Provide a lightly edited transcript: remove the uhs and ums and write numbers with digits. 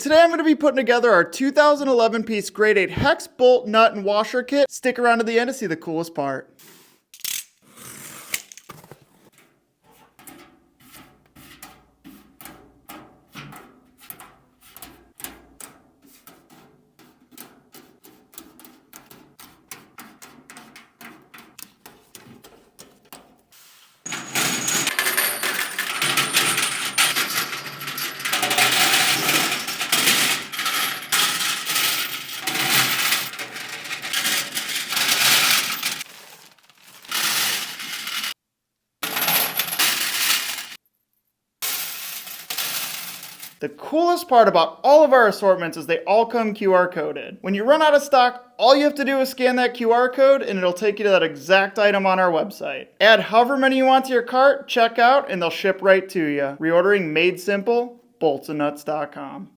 Today I'm going to be putting together our 2011 piece grade 8 hex bolt nut and washer kit. Stick around to the end to see the coolest part. The coolest part about all of our assortments is they all come QR coded. When you run out of stock, all you have to do is scan that QR code and it'll take you to that exact item on our website. Add however many you want to your cart, check out, and they'll ship right to you. Reordering made simple, boltsandnuts.com.